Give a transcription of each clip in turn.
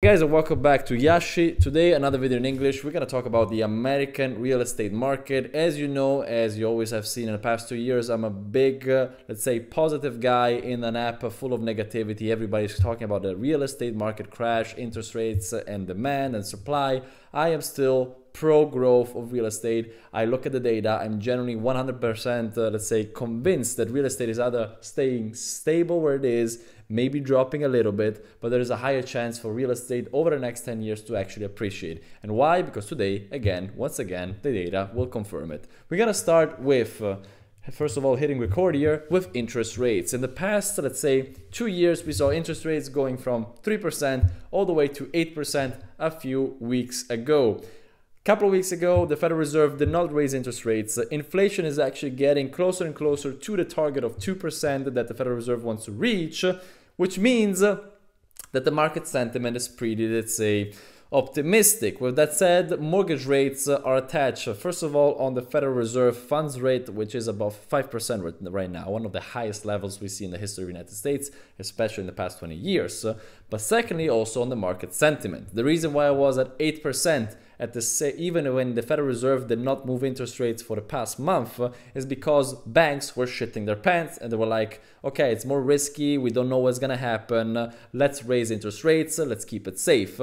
Hey guys, and welcome back to Yashi. Today another video in English. We're going to talk about the American real estate market. As you know, as you always have seen in the past 2 years, I'm a big, let's say, positive guy in an app full of negativity. Everybody's talking about the real estate market crash, interest rates and demand and supply. I am still pro growth of real estate. I look at the data. I'm generally 100% let's say convinced that real estate is either staying stable where it is, maybe dropping a little bit, but there is a higher chance for real estate over the next 10 years to actually appreciate. And why? Because today, once again, the data will confirm it. We're gonna start with first of all, hitting record here with interest rates. In the past, let's say 2 years, we saw interest rates going from 3% all the way to 8% a few weeks ago. Couple of weeks ago, the Federal Reserve did not raise interest rates. Inflation is actually getting closer and closer to the target of 2% that the Federal Reserve wants to reach, which means that the market sentiment is pretty, let's say, optimistic. With that said, mortgage rates are attached, first of all, on the Federal Reserve funds rate, which is above 5% right now, one of the highest levels we see in the history of the United States, especially in the past 20 years. But secondly, also on the market sentiment. The reason why I was at 8% even when the Federal Reserve did not move interest rates for the past month is because banks were shitting their pants and they were like, okay, it's more risky, we don't know what's gonna happen, let's raise interest rates, let's keep it safe.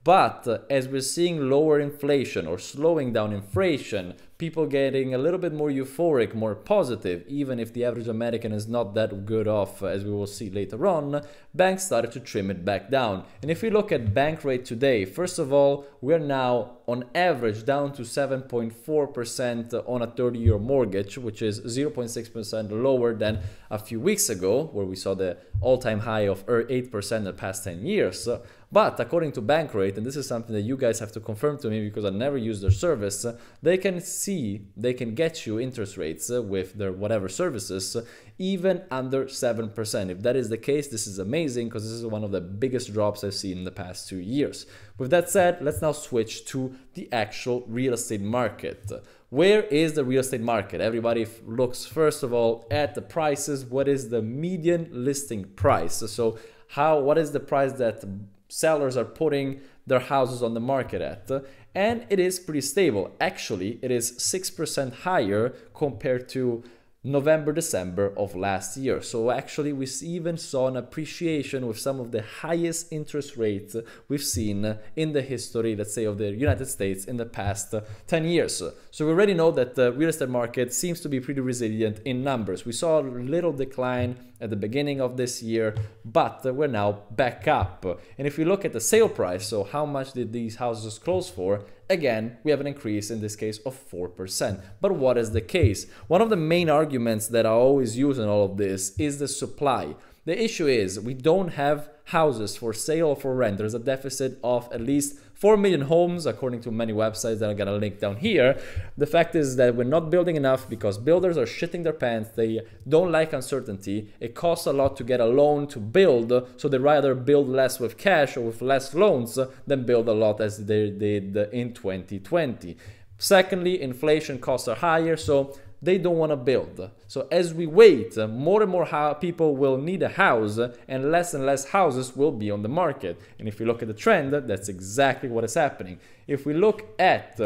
But as we're seeing lower inflation or slowing down inflation, people getting a little bit more euphoric, more positive, even if the average American is not that good off, as we will see later on, banks started to trim it back down. And if we look at bank rate today, first of all, we're now on average down to 7.4% on a 30-year mortgage, which is 0.6% lower than a few weeks ago, where we saw the all-time high of 8% in the past 10 years. But according to bank rate, and this is something that you guys have to confirm to me because I never use their service, they can get you interest rates with their whatever services even under 7%. If that is the case, this is amazing because this is one of the biggest drops I've seen in the past 2 years. With that said, let's now switch to the actual real estate market. Where is the real estate market? Everybody looks first of all at the prices. What is the median listing price? So what is the price that sellers are putting their houses on the market at? And it is pretty stable. Actually, it is 6% higher compared to November, December of last year. So actually we even saw an appreciation with some of the highest interest rates we've seen in the history, let's say, of the United States in the past 10 years. So we already know that the real estate market seems to be pretty resilient in numbers. We saw a little decline at the beginning of this year, but we're now back up. And if we look at the sale price, so how much did these houses close for? Again, we have an increase in this case of 4%. But what is the case? One of the main arguments that I always use in all of this is the supply. The issue is we don't have houses for sale or for rent. There's a deficit of at least 4 million homes, according to many websites that I'm gonna link down here. The fact is that we're not building enough because builders are shitting their pants. They don't like uncertainty. It costs a lot to get a loan to build, so they rather build less with cash or with less loans than build a lot as they did in 2020. Secondly, inflation costs are higher, so they don't want to build. So as we wait, more and more people will need a house and less houses will be on the market. And if we look at the trend, that's exactly what is happening. If we look at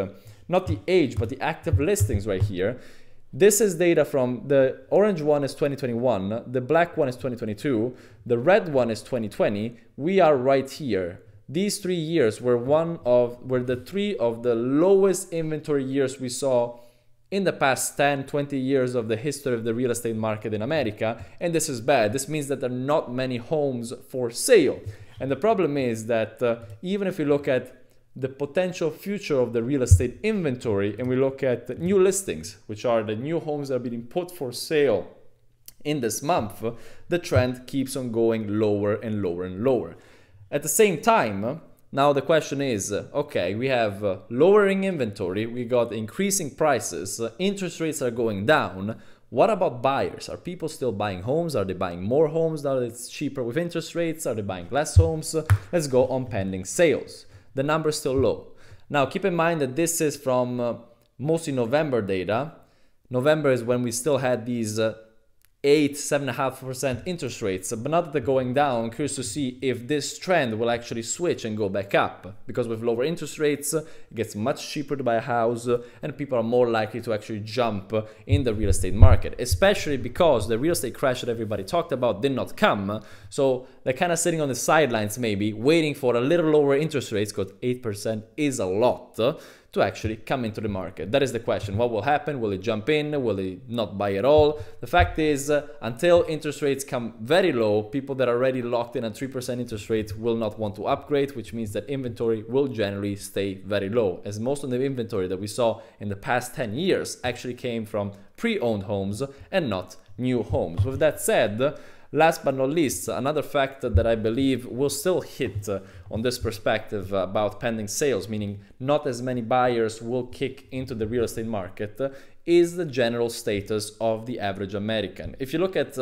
not the age, but the active listings right here, this is data from the orange one is 2021, the black one is 2022, the red one is 2020. We are right here. These 3 years were the 3 of the lowest inventory years we saw in the past 10, 20 years of the history of the real estate market in America, and this is bad. This means that there are not many homes for sale. And the problem is that even if we look at the potential future of the real estate inventory and we look at new listings, which are the new homes that are being put for sale in this month, the trend keeps on going lower and lower and lower. At the same time, now the question is, okay, we have lowering inventory, we got increasing prices, interest rates are going down. What about buyers? Are people still buying homes? Are they buying more homes now that it's cheaper with interest rates? Are they buying less homes? Let's go on pending sales. The number is still low. Now keep in mind that this is from mostly November data. November is when we still had these 7.5% interest rates, but now that they're going down, I'm curious to see if this trend will actually switch and go back up, because with lower interest rates, it gets much cheaper to buy a house and people are more likely to actually jump in the real estate market, especially because the real estate crash that everybody talked about did not come. So they're kind of sitting on the sidelines, maybe waiting for a little lower interest rates, because 8% is a lot, to actually come into the market. That is the question. What will happen? Will it jump in? Will it not buy at all? The fact is, until interest rates come very low, people that are already locked in at 3% interest rate will not want to upgrade, which means that inventory will generally stay very low, as most of the inventory that we saw in the past 10 years actually came from pre-owned homes and not new homes. With that said, last but not least, another factor that I believe will still hit on this perspective about pending sales, meaning not as many buyers will kick into the real estate market, is the general status of the average American. If you look at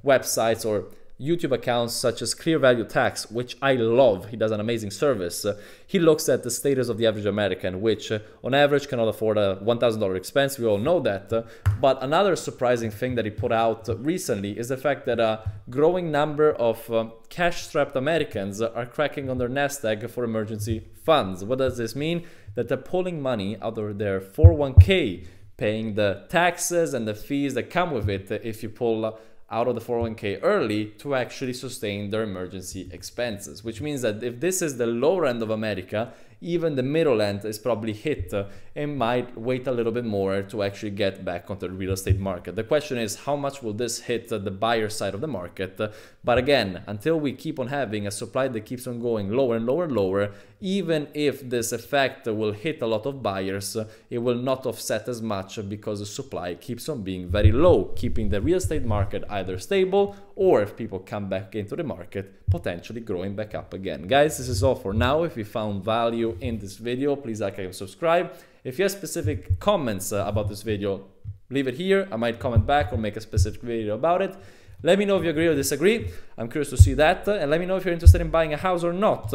websites or YouTube accounts such as Clear Value Tax, which I love, he does an amazing service, he looks at the status of the average American, which on average cannot afford a $1,000 expense, we all know that. But another surprising thing that he put out recently is the fact that a growing number of cash-strapped Americans are cracking on their nest egg for emergency funds. What does this mean? That they're pulling money out of their 401k, paying the taxes and the fees that come with it if you pull out of the 401k early, to actually sustain their emergency expenses, which means that if this is the lower end of America, even the middle end is probably hit and might wait a little bit more to actually get back onto the real estate market. The question is, how much will this hit the buyer side of the market? But again, until we keep on having a supply that keeps on going lower and lower and lower, even if this effect will hit a lot of buyers, it will not offset as much because the supply keeps on being very low, keeping the real estate market either stable, or if people come back into the market, potentially growing back up again. Guys, this is all for now. If you found value in this video, please like and subscribe. If you have specific comments about this video, leave it here. I might comment back or make a specific video about it. Let me know if you agree or disagree. I'm curious to see that. And let me know if you're interested in buying a house or not,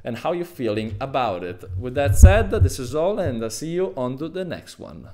and how you're feeling about it. With that said, this is all, and I'll see you on to the next one.